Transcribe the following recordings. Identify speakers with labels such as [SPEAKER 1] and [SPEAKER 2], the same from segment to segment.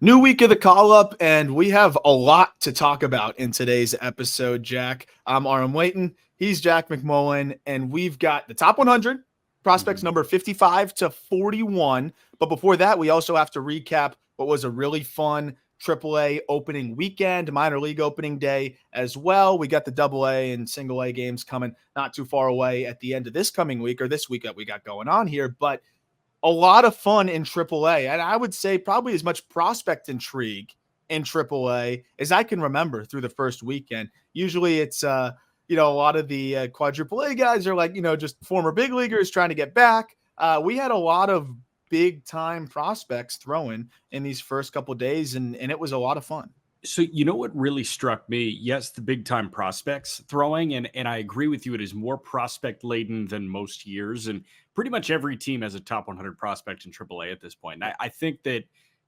[SPEAKER 1] New week of the call up, and we have a lot to talk about in today's episode, Jack. I'm Aram Layton. He's Jack McMullen, and we've got the top 100 prospects
[SPEAKER 2] Mhm.
[SPEAKER 1] number 55 to 41. But before that, we also have to recap what was a really fun AAA opening weekend, minor league opening day as well. We got the AA and single A games coming not too far away at the end of this coming week or this week that we got going on here. But a lot of fun in AAA, and I would say probably as much prospect intrigue in AAA as I can remember through the first weekend. Usually, it's a lot of the quadruple A guys are like just former big leaguers trying to get back. We had a lot of big time prospects throwing in these first couple of days, and it was a lot of fun.
[SPEAKER 2] So you know what really struck me? Yes, the big time prospects throwing, and I agree with you. It is more prospect laden than most years, and pretty much every team has a top 100 prospect in AAA at this point. And I think that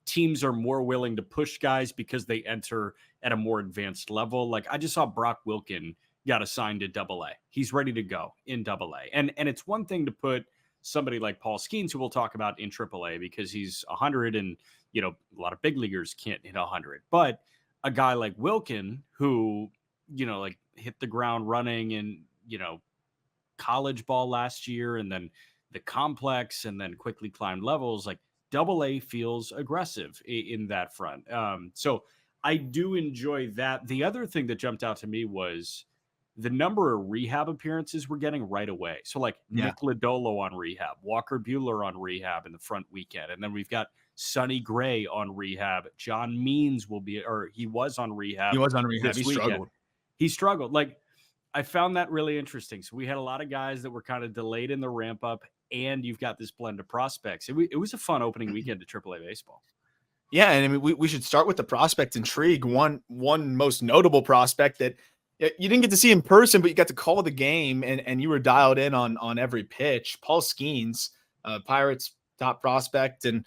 [SPEAKER 2] teams are more willing to push guys because they enter at a more advanced level. Like I just saw Brock Wilken got assigned to AA. He's ready to go in AA, and it's one thing to put somebody like Paul Skenes, who we'll talk about in AAA, because he's 100, and a lot of big leaguers can't hit 100, but a guy like Wilkin who, like hit the ground running in, college ball last year and then the complex and then quickly climbed levels, like double A feels aggressive in that front. So I do enjoy that. The other thing that jumped out to me was the number of rehab appearances we're getting right away. So like
[SPEAKER 1] Yeah,
[SPEAKER 2] Nick Lodolo on rehab, Walker Bueller on rehab in the front weekend. And then we've got Sonny Gray on rehab. John Means will be, or he was on
[SPEAKER 1] he
[SPEAKER 2] rehab
[SPEAKER 1] was on rehab. He
[SPEAKER 2] this weekend.
[SPEAKER 1] struggled.
[SPEAKER 2] He struggled. Like I found that really interesting. So we had a lot of guys that were kind of delayed in the ramp up, and you've got this blend of prospects. It was a fun opening weekend to AAA baseball.
[SPEAKER 1] Yeah, and I mean, we should start with the prospect intrigue. One most notable prospect that you didn't get to see in person, but you got to call the game, and you were dialed in on every pitch. Paul Skenes, Pirates top prospect, and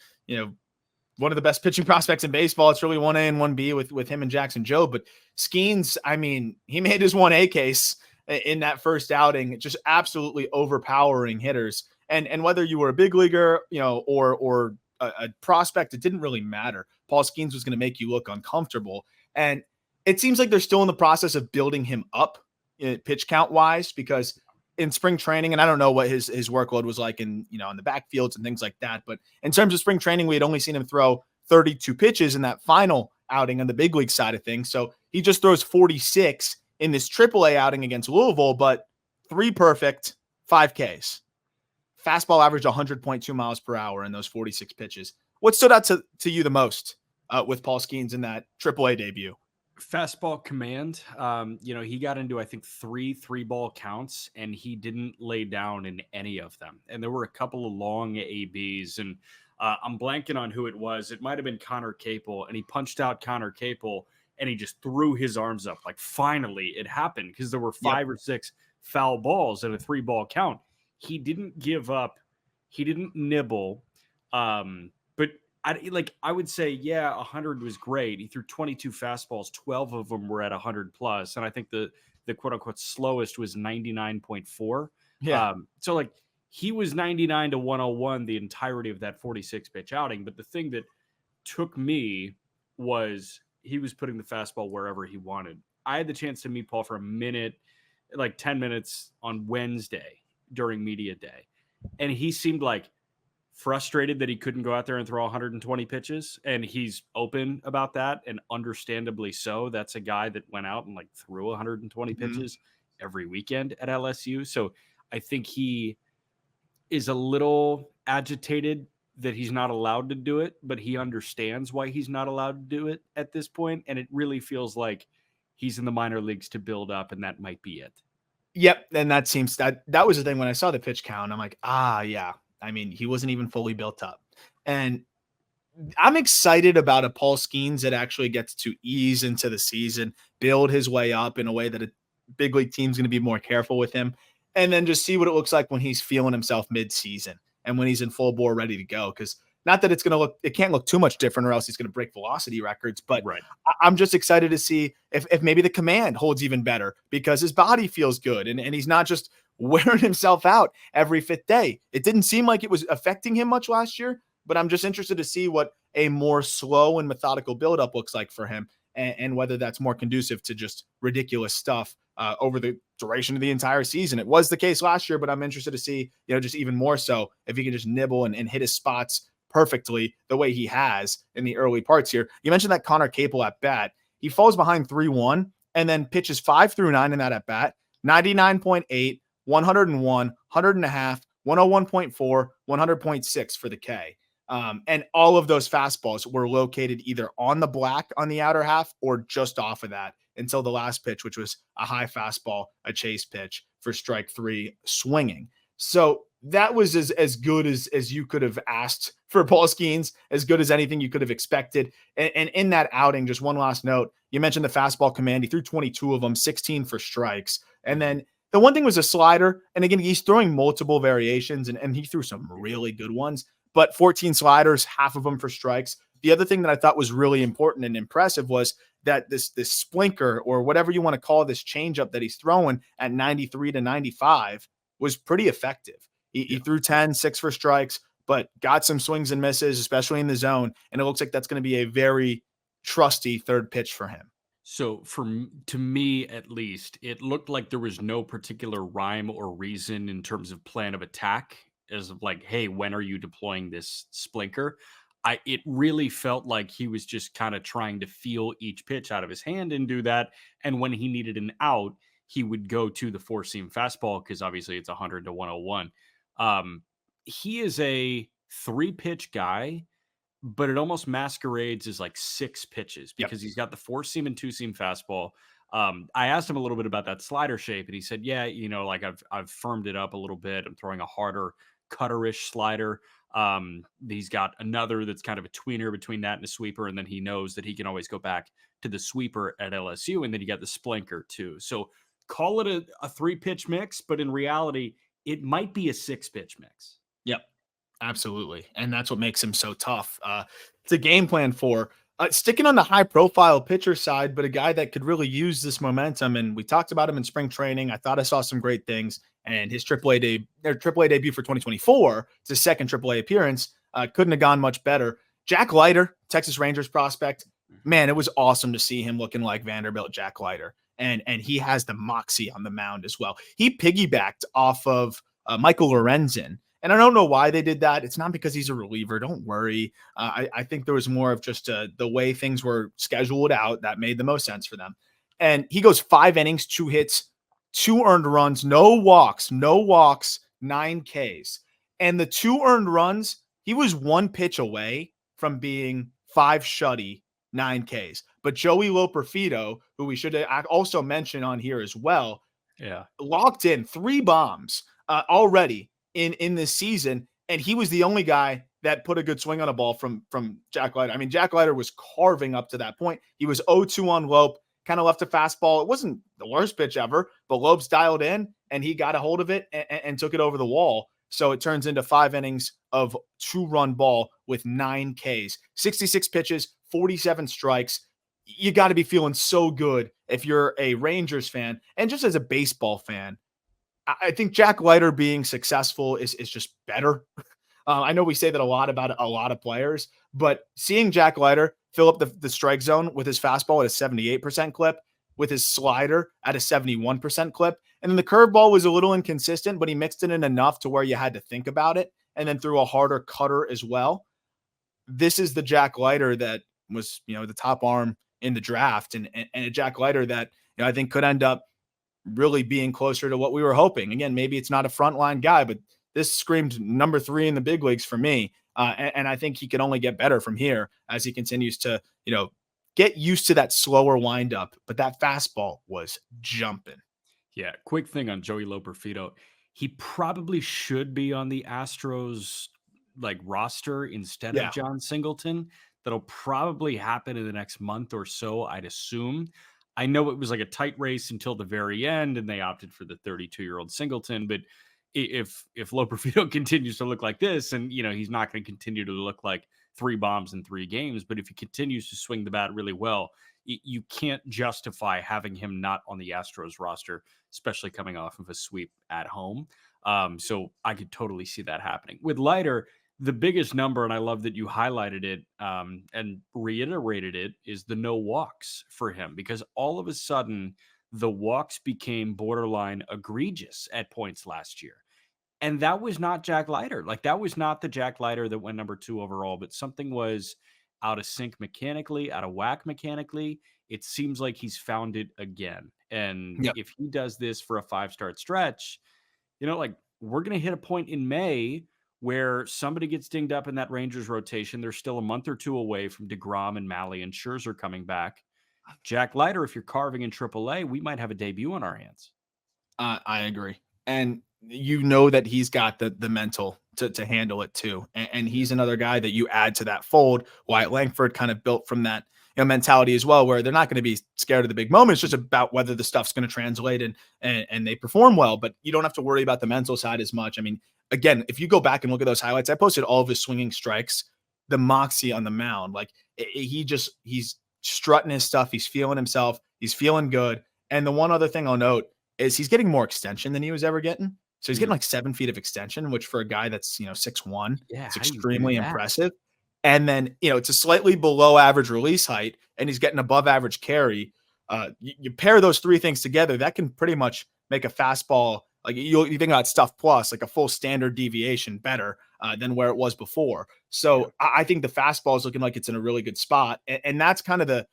[SPEAKER 1] one of the best pitching prospects in baseball. It's really 1A and 1B with him and Jackson Joe. But Skenes, I mean, he made his 1A case in that first outing, just absolutely overpowering hitters. And whether you were a big leaguer, or a prospect, it didn't really matter. Paul Skenes was going to make you look uncomfortable. And it seems like they're still in the process of building him up pitch count wise, because in spring training, and I don't know what his workload was like in the backfields and things like that, but in terms of spring training, we had only seen him throw 32 pitches in that final outing on the big league side of things. So he just throws 46 in this AAA outing against Louisville, but 3 perfect, 5 Ks. Fastball averaged 100.2 miles per hour in those 46 pitches. What stood out to you the most with Paul Skenes in that AAA debut?
[SPEAKER 2] Fastball command. He got into, I think, three ball counts, and he didn't lay down in any of them. And there were a couple of long ABs, and I'm blanking on who it was. It might have been Connor Capel, and he punched out Connor Capel, and he just threw his arms up. Like, finally, it happened, because there were 5 or 6 foul balls in a 3-ball count. He didn't give up. He didn't nibble. But I would say, yeah, 100 was great. He threw 22 fastballs, 12 of them were at 100 plus, and I think the quote unquote slowest was 99.4.
[SPEAKER 1] Yeah.
[SPEAKER 2] So like he was 99 to 101 the entirety of that 46 pitch outing. But the thing that took me was he was putting the fastball wherever he wanted. I had the chance to meet Paul for a minute, like 10 minutes on Wednesday during media day, and he seemed like frustrated that he couldn't go out there and throw 120 pitches, and he's open about that, and understandably so. That's a guy that went out and like threw 120
[SPEAKER 1] Mm-hmm.
[SPEAKER 2] pitches every weekend at LSU. So I think he is a little agitated that he's not allowed to do it, but he understands why he's not allowed to do it at this point, and it really feels like he's in the minor leagues to build up, and that might be it.
[SPEAKER 1] Yep, and that was the thing when I saw the pitch count. I'm like, yeah. I mean, he wasn't even fully built up, and I'm excited about a Paul Skenes that actually gets to ease into the season, build his way up in a way that a big league team's going to be more careful with him, and then just see what it looks like when he's feeling himself mid-season and when he's in full bore ready to go. Because not that it can't look too much different, or else he's going to break velocity records. But
[SPEAKER 2] Right.
[SPEAKER 1] I'm just excited to see if maybe the command holds even better, because his body feels good, and he's not just wearing himself out every 5th day. It didn't seem like it was affecting him much last year, but I'm just interested to see what a more slow and methodical buildup looks like for him, and whether that's more conducive to just ridiculous stuff over the duration of the entire season. It was the case last year, but I'm interested to see, just even more so if he can just nibble and hit his spots perfectly the way he has in the early parts here. You mentioned that Connor Capel at bat. He falls behind 3-1 and then pitches 5 through 9 in that at bat, 99.8, 101, 100 and a half, 101.4, 100.6 for the K. And all of those fastballs were located either on the black on the outer half or just off of that until the last pitch, which was a high fastball, a chase pitch for strike 3 swinging. So that was as good as you could have asked for Paul Skenes, as good as anything you could have expected. And in that outing, just one last note, you mentioned the fastball command. He threw 22 of them, 16 for strikes. And then the one thing was a slider. And again, he's throwing multiple variations, and he threw some really good ones, but 14 sliders, half of them for strikes. The other thing that I thought was really important and impressive was that this splinker, or whatever you want to call this changeup that he's throwing at 93 to 95, was pretty effective. He threw 10, 6 for strikes, but got some swings and misses, especially in the zone. And it looks like that's going to be a very trusty third pitch for him.
[SPEAKER 2] So to me, at least, it looked like there was no particular rhyme or reason in terms of plan of attack, as of like, hey, when are you deploying this splinker? It really felt like he was just kind of trying to feel each pitch out of his hand and do that. And when he needed an out, he would go to the 4-seam fastball, because obviously it's 100 to 101. He is a 3-pitch guy, but it almost masquerades as like 6 pitches, because he's got the 4-seam and 2-seam fastball. I asked him a little bit about that slider shape, and he said, yeah, like I've firmed it up a little bit. I'm throwing a harder cutter-ish slider. He's got another that's kind of a tweener between that and a sweeper. And then he knows that he can always go back to the sweeper at LSU. And then you got the splinker too. So call it a 3-pitch mix, but in reality, it might be a 6-pitch mix.
[SPEAKER 1] Yep. Absolutely. And that's what makes him so tough. It's a game plan for sticking on the high profile pitcher side, but a guy that could really use this momentum. And we talked about him in spring training. I thought I saw some great things, and his AAA debut for 2024, it's his second AAA appearance. Couldn't have gone much better. Jack Leiter, Texas Rangers prospect, man, it was awesome to see him looking like Vanderbilt Jack Leiter. And he has the moxie on the mound as well. He piggybacked off of Michael Lorenzen. And I don't know why they did that. It's not because he's a reliever. Don't worry. I think there was more of just the way things were scheduled out that made the most sense for them. And he goes 5 innings, 2 hits, 2 earned runs, no walks, 9 Ks. And the 2 earned runs, he was 1 pitch away from being 5 shutty, 9 Ks. But Joey Loperfido, who we should also mention on here as well, locked in 3 bombs already in this season, and he was the only guy that put a good swing on a ball from Jack Leiter. I mean, Jack Leiter was carving up to that point. He was 0-2 on Lope, kind of left a fastball. It wasn't the worst pitch ever, but Lope's dialed in, and he got a hold of it and took it over the wall. So it turns into 5 innings of 2-run ball with 9 Ks, 66 pitches, 47 strikes. You got to be feeling so good if you're a Rangers fan, and just as a baseball fan. I think Jack Leiter being successful is just better. I know we say that a lot about a lot of players, but seeing Jack Leiter fill up the strike zone with his fastball at a 78% clip, with his slider at a 71% clip, and then the curveball was a little inconsistent, but he mixed it in enough to where you had to think about it, and then threw a harder cutter as well. This is the Jack Leiter that was, the top arm in the draft, and a Jack Leiter that I think could end up really being closer to what we were hoping. Again, maybe it's not a frontline guy, but this screamed number 3 in the big leagues for me. And I think he can only get better from here as he continues to, get used to that slower windup. But that fastball was jumping.
[SPEAKER 2] Yeah. Quick thing on Joey Loperfido. He probably should be on the Astros roster instead of John Singleton. That'll probably happen in the next month or so, I'd assume. I know it was like a tight race until the very end, and they opted for the 32-year-old Singleton. But if Loperfido continues to look like this, and he's not going to continue to look like 3 bombs in 3 games, but if he continues to swing the bat really well, you can't justify having him not on the Astros roster, especially coming off of a sweep at home. So I could totally see that happening with Leiter. The biggest number, and I love that you highlighted it and reiterated it, is the no walks for him, because all of a sudden the walks became borderline egregious at points last year. And that was not Jack Leiter. Like, that was not the Jack Leiter that went number 2 overall, but something was out of sync mechanically, out of whack mechanically. It seems like he's found it again. And
[SPEAKER 1] Yep.
[SPEAKER 2] if he does this for a 5-start stretch, like, we're going to hit a point in May where somebody gets dinged up in that Rangers rotation. They're still a month or two away from DeGrom and Malley and Scherzer coming back. Jack Leiter, if you're carving in AAA, we might have a debut on our hands.
[SPEAKER 1] I agree. And you know that he's got the mental to handle it too. And he's another guy that you add to that fold. Wyatt Langford kind of built from that mentality as well, where they're not going to be scared of the big moment. It's just about whether the stuff's going to translate and they perform well. But you don't have to worry about the mental side as much. I mean, again, if you go back and look at those highlights, I posted all of his swinging strikes, the moxie on the mound. Like he's strutting his stuff. He's feeling himself. He's feeling good. And the one other thing I'll note is he's getting more extension than he was ever getting. So he's getting like 7 feet of extension, which for a guy that's 6'1",
[SPEAKER 2] Yeah,
[SPEAKER 1] it's
[SPEAKER 2] how do you do
[SPEAKER 1] extremely
[SPEAKER 2] that?
[SPEAKER 1] impressive. And then it's a slightly below average release height, and he's getting above average carry. You pair those three things together, that can pretty much make a fastball, like you think about stuff plus, like a full standard deviation better than where it was before.
[SPEAKER 2] Yeah.
[SPEAKER 1] So I think the fastball is looking like it's in a really good spot, and that's kind of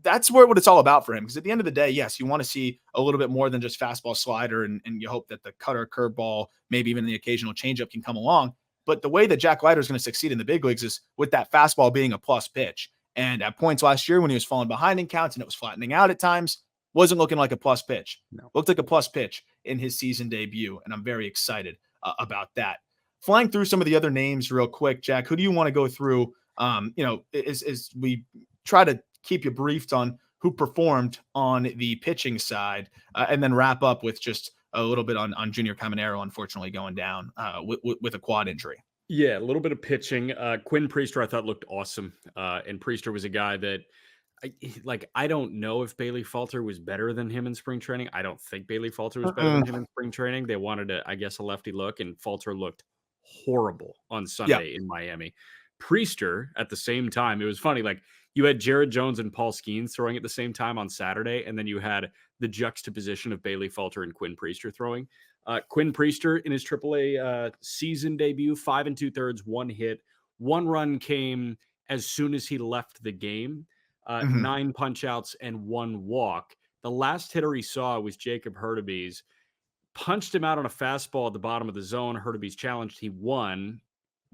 [SPEAKER 1] that's what it's all about for him. Because at the end of the day, yes, you want to see a little bit more than just fastball slider, and you hope that the cutter, curveball, maybe even the occasional changeup can come along. But the way that Jack Leiter is going to succeed in the big leagues is with that fastball being a plus pitch. And at points last year when he was falling behind in counts and it was flattening out at times, wasn't looking like a plus pitch.
[SPEAKER 2] No.
[SPEAKER 1] Looked like a plus pitch in his season debut, and I'm very excited about that. Flying through some of the other names real quick, Jack, who do you want to go through? As we try to keep you briefed on who performed on the pitching side, and then wrap up with just a little bit on Junior Caminero, unfortunately going down with a quad injury.
[SPEAKER 2] Yeah, a little bit of pitching. Quinn Priester, I thought, looked awesome. And Priester was a guy that I don't know if Bailey Falter was better than him in spring training. I don't think Bailey Falter was better than him in spring training. They wanted I guess, a lefty look, and Falter looked horrible on
[SPEAKER 1] Yeah.
[SPEAKER 2] Sunday in Miami. Priester, at the same time, it was funny. Like, you had Jared Jones and Paul Skenes throwing at the same time on Saturday, and then you had the juxtaposition of Bailey Falter and Quinn Priester throwing. Quinn Priester in his AAA season debut, 5 2/3, 1 hit, 1 run came as soon as he left the game. 9 punch outs and 1 walk. The last hitter he saw was Jacob Hurtubise. Punched him out on a fastball at the bottom of the zone. Hurtubise challenged. He won.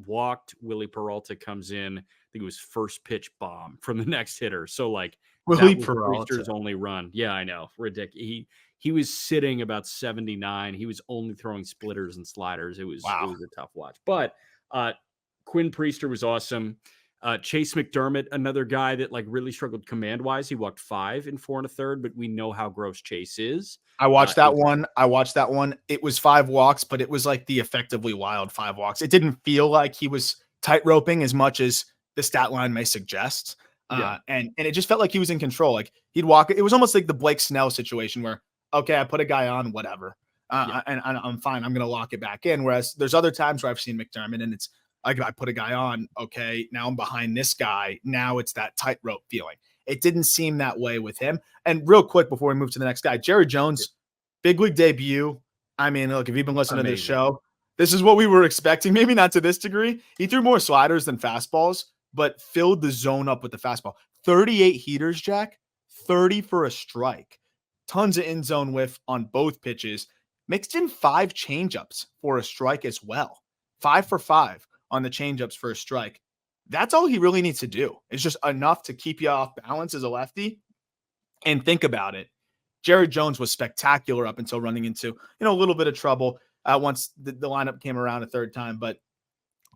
[SPEAKER 2] Walked. Willie Peralta comes in. I think it was first pitch bomb from the next hitter. So, like,
[SPEAKER 1] Willie
[SPEAKER 2] that was
[SPEAKER 1] Peralta.
[SPEAKER 2] Priester's only run. Yeah, I know. Ridiculous. He was sitting about 79. He was only throwing splitters and sliders. It was a tough watch. But Quinn Priester was awesome. Chase McDermott, another guy that really struggled command wise. He walked 5 in 4 1/3, but we know how gross Chase is.
[SPEAKER 1] I watched that one. It was 5 walks, but it was like the effectively wild 5 walks. It didn't feel like he was tight roping as much as the stat line may suggest. And it just felt like he was in control. Like, he'd walk. It was almost like the Blake Snell situation where, okay, I put a guy on, whatever. And I'm fine. I'm going to lock it back in. Whereas there's other times where I've seen McDermott and it's like, I put a guy on. Okay, now I'm behind this guy. Now it's that tightrope feeling. It didn't seem that way with him. And real quick before we move to the next guy, Jerry Jones, big league debut. I mean, look, if you've been listening to this show, this is what we were expecting. Maybe not to this degree. He threw more sliders than fastballs, but filled the zone up with the fastball. 38 heaters, Jack, 30 for a strike. Tons of in zone whiff on both pitches. Mixed in 5 changeups for a strike as well. 5 for 5 on the changeups for a strike. That's all he really needs to do. It's just enough to keep you off balance as a lefty. And think about it. Jared Jones was spectacular up until running into, a little bit of trouble once the lineup came around a third time. But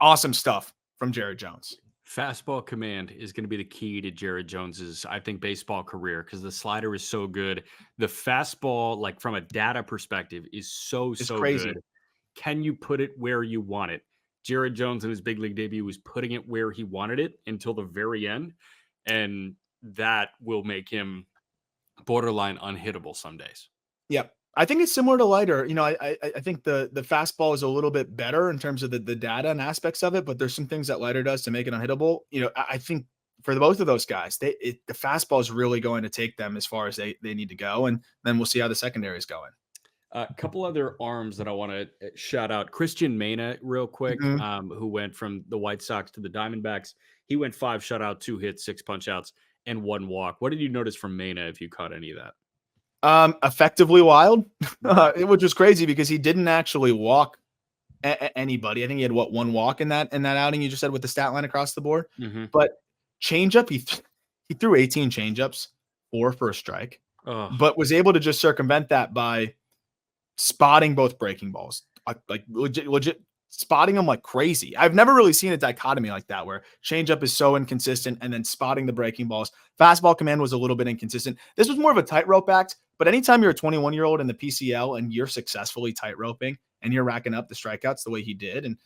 [SPEAKER 1] awesome stuff from Jared Jones.
[SPEAKER 2] Fastball command is going to be the key to Jared Jones's, I think, baseball career, because the slider is so good. The fastball, from a data perspective, is so crazy. Good. Can you put it where you want it? Jared Jones in his big league debut was putting it where he wanted it until the very end, and that will make him borderline unhittable some days.
[SPEAKER 1] Yep. I think it's similar to Leiter. I think the fastball is a little bit better in terms of the data and aspects of it, but there's some things that Leiter does to make it unhittable. I think for both of those guys, the fastball is really going to take them as far as they need to go, and then we'll see how the secondary is going.
[SPEAKER 2] A couple other arms that I want to shout out. Christian Mena, real quick,
[SPEAKER 1] Mhm.
[SPEAKER 2] who went from the White Sox to the Diamondbacks. He went 5 shutout, 2 hits, 6 punch outs, and 1 walk. What did you notice from Mena if you caught any of that?
[SPEAKER 1] Effectively wild, which was crazy because he didn't actually walk anybody. I think he had one walk in that outing you just said with the stat line across the board.
[SPEAKER 2] Mm-hmm.
[SPEAKER 1] But changeup, he threw 18 changeups, 4 for a strike,
[SPEAKER 2] Oh,
[SPEAKER 1] but was able to just circumvent that by spotting both breaking balls, like legit spotting them like crazy. I've never really seen a dichotomy like that where changeup is so inconsistent and then spotting the breaking balls. Fastball command was a little bit inconsistent. This was more of a tightrope act, but anytime you're a 21-year-old in the PCL and you're successfully tightroping and you're racking up the strikeouts the way he did and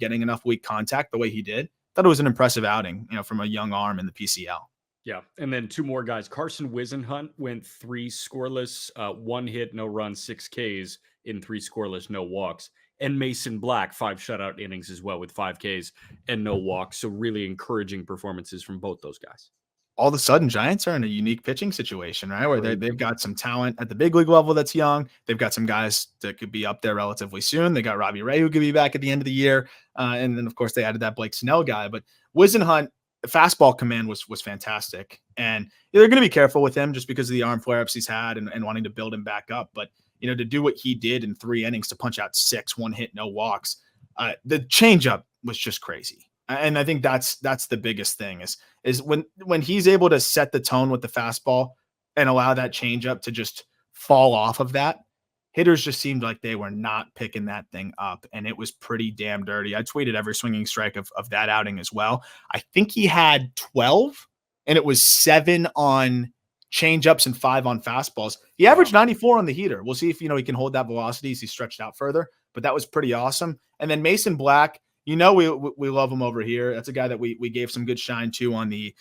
[SPEAKER 1] getting enough weak contact the way he did, thought it was an impressive outing, from a young arm in the PCL.
[SPEAKER 2] yeah. And then 2 more guys. Carson Wisenhunt went 3 scoreless, 1 hit, no runs, 6 Ks in 3 scoreless, no walks. And Mason Black, 5 shutout innings as well with 5 Ks and no walks. So really encouraging performances from both those guys.
[SPEAKER 1] All of a sudden, Giants are in a unique pitching situation, right? Where they've
[SPEAKER 2] Crazy.
[SPEAKER 1] got some talent at the big league level that's young. They've got some guys that could be up there relatively soon. They got Robbie Ray, who could be back at the end of the year. And then, of course, they added that Blake Snell guy. But Wisenhunt, fastball command was fantastic. And they're going to be careful with him just because of the arm flare ups he's had and wanting to build him back up. But, to do what he did in 3 innings to punch out 6, 1 hit, no walks, the changeup was just crazy. And I think that's the biggest thing is when he's able to set the tone with the fastball and allow that changeup to just fall off of that, hitters just seemed like they were not picking that thing up, and it was pretty damn dirty. I tweeted every swinging strike of that outing as well. I think he had 12, and it was 7 on changeups and 5 on fastballs. He averaged
[SPEAKER 2] Wow.
[SPEAKER 1] 94 on the heater. We'll see if he can hold that velocity as he stretched out further, but that was pretty awesome. And then Mason Black, we love him over here. That's a guy that we gave some good shine to on the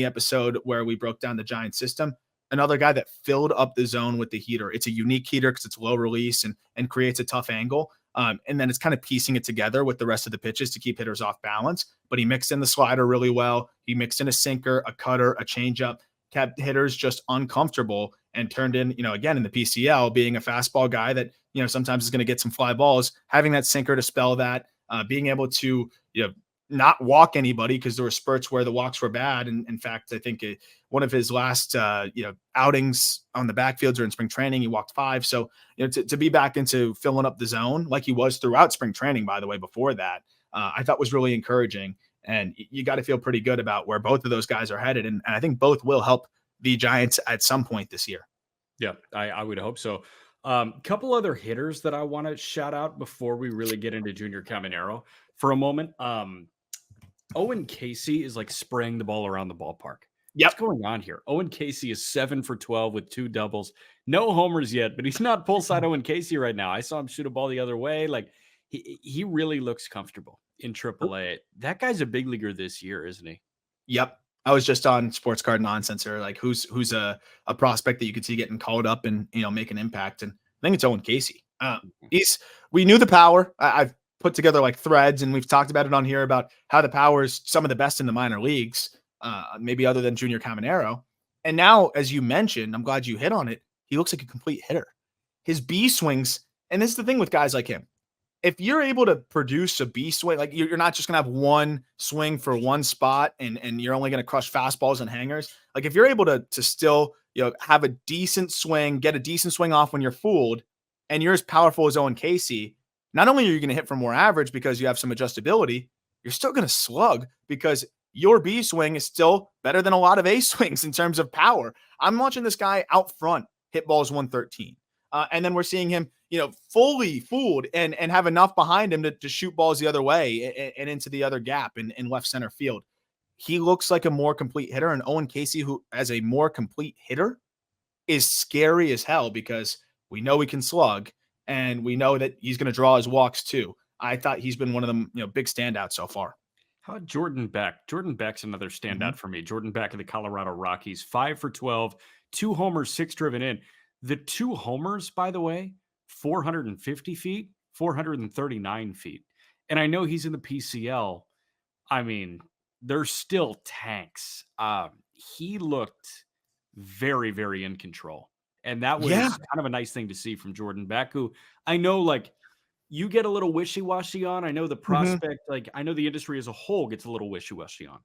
[SPEAKER 1] episode where we broke down the Giant system. Another guy that filled up the zone with the heater. It's a unique heater because it's low release and creates a tough angle. And then it's kind of piecing it together with the rest of the pitches to keep hitters off balance. But he mixed in the slider really well. He mixed in a sinker, a cutter, a changeup, kept hitters just uncomfortable and turned in, again, in the PCL, being a fastball guy that, sometimes is going to get some fly balls, having that sinker to spell that, being able to, not walk anybody because there were spurts where the walks were bad. And in fact, I think one of his last, outings on the backfields or in spring training, he walked 5. So, to be back into filling up the zone like he was throughout spring training, by the way, before that, I thought was really encouraging. And you got to feel pretty good about where both of those guys are headed. And I think both will help the Giants at some point this year.
[SPEAKER 2] Yeah, I would hope so. Couple other hitters that I want to shout out before we really get into Junior Caminero for a moment. Owen Casey is like spraying the ball around the ballpark. What's
[SPEAKER 1] Yep.
[SPEAKER 2] going on here? Owen Casey is 7 for 12 with 2 doubles. No homers yet, but he's not pull side Owen Casey right now. I saw him shoot a ball the other way. Like he really looks comfortable in AAA. That guy's a big leaguer this year, isn't he?
[SPEAKER 1] Yep. I was just on Sports Card Nonsense or like who's a prospect that you could see getting called up and make an impact. And I think it's Owen Casey. We knew the power. I've put together like threads and we've talked about it on here about how the power is some of the best in the minor leagues, maybe other than Junior Caminero. And now, as you mentioned, I'm glad you hit on it. He looks like a complete hitter. His B swings, and this is the thing with guys like him. If you're able to produce a B swing, like you're not just gonna have one swing for one spot and you're only gonna crush fastballs and hangers. Like if you're able to still, have a decent swing, get a decent swing off when you're fooled, and you're as powerful as Owen Casey, not only are you gonna hit for more average because you have some adjustability, you're still gonna slug because your B swing is still better than a lot of A swings in terms of power. I'm watching this guy out front hit balls 113. And then we're seeing him, fully fooled and have enough behind him to shoot balls the other way and into the other gap in left center field. He looks like a more complete hitter. And Owen Casey, who as a more complete hitter, is scary as hell because we know he can slug and we know that he's going to draw his walks too. I thought he's been one of them, big standouts so far.
[SPEAKER 2] How about Jordan Beck? Jordan Beck's another
[SPEAKER 1] Mm-hmm.
[SPEAKER 2] standout for me. Jordan Beck of the Colorado Rockies, 5 for 12, 2 homers, 6 driven in. The 2 homers, by the way, 450 feet, 439 feet. And I know he's in the PCL. I mean, they're still tanks. He looked very, very in control. And that
[SPEAKER 1] Yeah.
[SPEAKER 2] was kind of a nice thing to see from Jordan Beck, who I know, like, you get a little wishy-washy on. I know the
[SPEAKER 1] Mhm.
[SPEAKER 2] prospect, like, I know the industry as a whole gets a little wishy-washy on.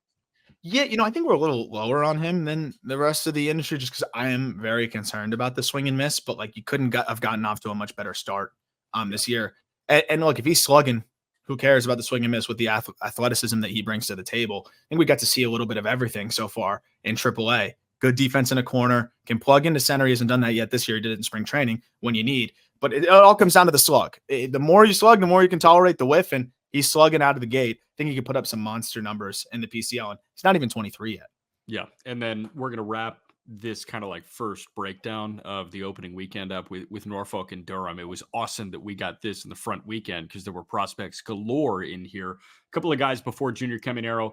[SPEAKER 1] Yeah, I think we're a little lower on him than the rest of the industry just because I am very concerned about the swing and miss, but like you couldn't have gotten off to a much better start
[SPEAKER 2] Yeah.
[SPEAKER 1] this year. And look, if he's slugging, who cares about the swing and miss with the athleticism that he brings to the table? I think we got to see a little bit of everything so far in AAA. Good defense in a corner, can plug into center. He hasn't done that yet this year. He did it in spring training when you need. But it all comes down to the slug. The more you slug, the more you can tolerate the whiff. And he's slugging out of the gate. I think he could put up some monster numbers in the PCL. And he's not even 23 yet.
[SPEAKER 2] Yeah. And then we're going to wrap this kind of like first breakdown of the opening weekend up with Norfolk and Durham. It was awesome that we got this in the front weekend because there were prospects galore in here. A couple of guys before Junior Caminero.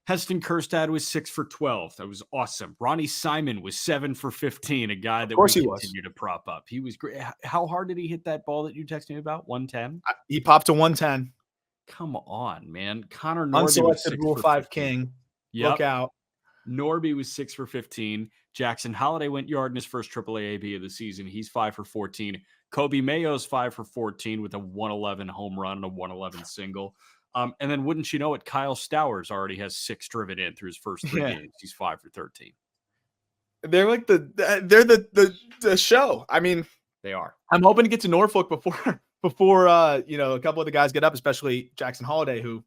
[SPEAKER 2] Heston Kerstad was 6 for 12. That was awesome. Ronnie Simon was 7 for 15, a guy
[SPEAKER 1] Of
[SPEAKER 2] that we
[SPEAKER 1] course he was.
[SPEAKER 2] continue to prop up. He was great. How hard did he hit that ball that you texted me about? 110?
[SPEAKER 1] He popped to 110.
[SPEAKER 2] Come on, man. Connor Norby was
[SPEAKER 1] Unselected
[SPEAKER 2] 6
[SPEAKER 1] Rule
[SPEAKER 2] for
[SPEAKER 1] 5
[SPEAKER 2] 15.
[SPEAKER 1] king.
[SPEAKER 2] Yep.
[SPEAKER 1] Look out.
[SPEAKER 2] Norby was 6 for 15. Jackson Holiday went yard in his first AAA AB of the season. He's 5 for 14. Kobe Mayo's 5 for 14 with a 111 home run and a 111 single. And then wouldn't you know it, Kyle Stowers already has 6 driven in through his first 3
[SPEAKER 1] Yeah.
[SPEAKER 2] games. He's 5 for 13.
[SPEAKER 1] They're like the show. I mean,
[SPEAKER 2] They are.
[SPEAKER 1] I'm hoping to get to Norfolk before a couple of the guys get up, especially Jackson Holiday, who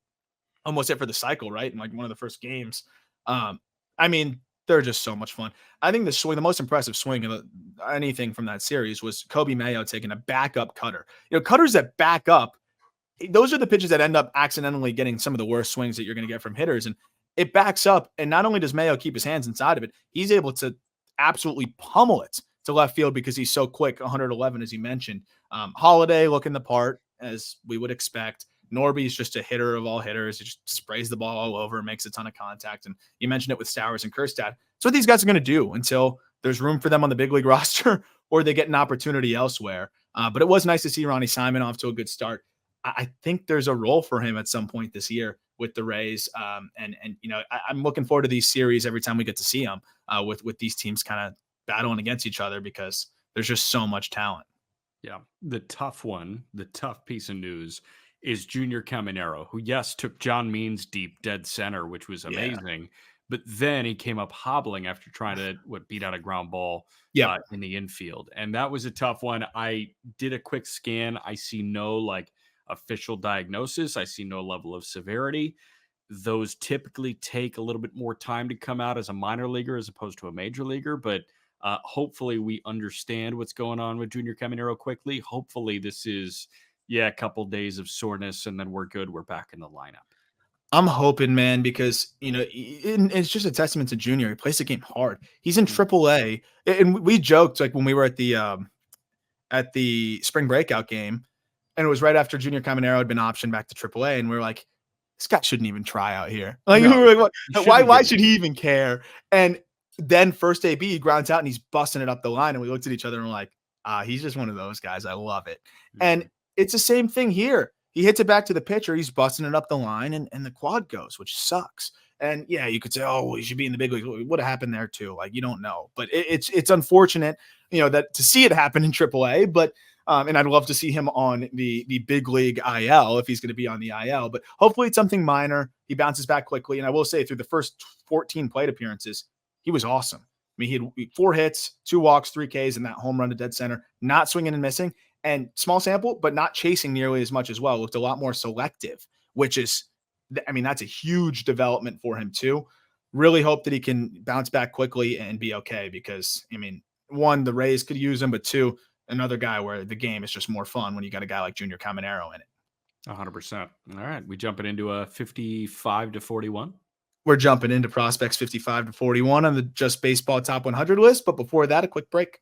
[SPEAKER 1] almost hit for the cycle, right? In like one of the first games. I mean, they're just so much fun. I think the most impressive swing of anything from that series was Kobe Mayo taking a backup cutter. Cutters that back up, those are the pitches that end up accidentally getting some of the worst swings that you're going to get from hitters. And it backs up. And not only does Mayo keep his hands inside of it, he's able to absolutely pummel it to left field because he's so quick, 111, as you mentioned. Holiday looking the part, as we would expect. Norby's just a hitter of all hitters. He just sprays the ball all over, makes a ton of contact. And you mentioned it with Stowers and Kerstad. It's what these guys are going to do until there's room for them on the big league roster or they get an opportunity elsewhere. But it was nice to see Ronnie Simon off to a good start. I think there's a role for him at some point this year with the Rays. I'm looking forward to these series every time we get to see them with these teams kind of battling against each other because there's just so much talent.
[SPEAKER 2] Yeah. The tough piece of news is Junior Caminero, who, yes, took John Means deep dead center, which was amazing. But then he came up hobbling after trying to beat out a ground ball in the infield. And that was a tough one. I did a quick scan. I see no official diagnosis. I see no level of severity. Those typically take a little bit more time to come out as a minor leaguer as opposed to a major leaguer. But hopefully we understand what's going on with Junior Caminero quickly. Hopefully this is, a couple days of soreness and then we're good. We're back in the lineup.
[SPEAKER 1] I'm hoping, man, because, it's just a testament to Junior. He plays the game hard. He's in AAA. And we joked like when we were at the spring breakout game, and it was right after Junior Caminero had been optioned back to AAA. And we were like, this guy shouldn't even try out here. Like,
[SPEAKER 2] No,
[SPEAKER 1] we were like, why should he even care? And then first AB, he grounds out and he's busting it up the line. And we looked at each other and we're like, he's just one of those guys. I love it.
[SPEAKER 2] Mm-hmm.
[SPEAKER 1] And it's the same thing here. He hits it back to the pitcher. He's busting it up the line and the quad goes, which sucks. And yeah, you could say, oh, well, he should be in the big league. What happened there too? Like, you don't know, but it's unfortunate, that to see it happen in AAA, but and I'd love to see him on the big league IL if he's going to be on the IL, but hopefully it's something minor. He bounces back quickly. And I will say through the first 14 plate appearances, he was awesome. I mean, he had 4 hits, 2 walks, 3 Ks, and that home run to dead center, not swinging and missing. And small sample, but not chasing nearly as much as well. Looked a lot more selective, which is, that's a huge development for him too. Really hope that he can bounce back quickly and be okay because, one, the Rays could use him, but 2, another guy where the game is just more fun when you got a guy like Junior Caminero in it.
[SPEAKER 2] 100%. All right. We jumping into a 55 to 41.
[SPEAKER 1] We're jumping into prospects 55 to 41 on the Just Baseball Top 100 list. But before that, a quick break.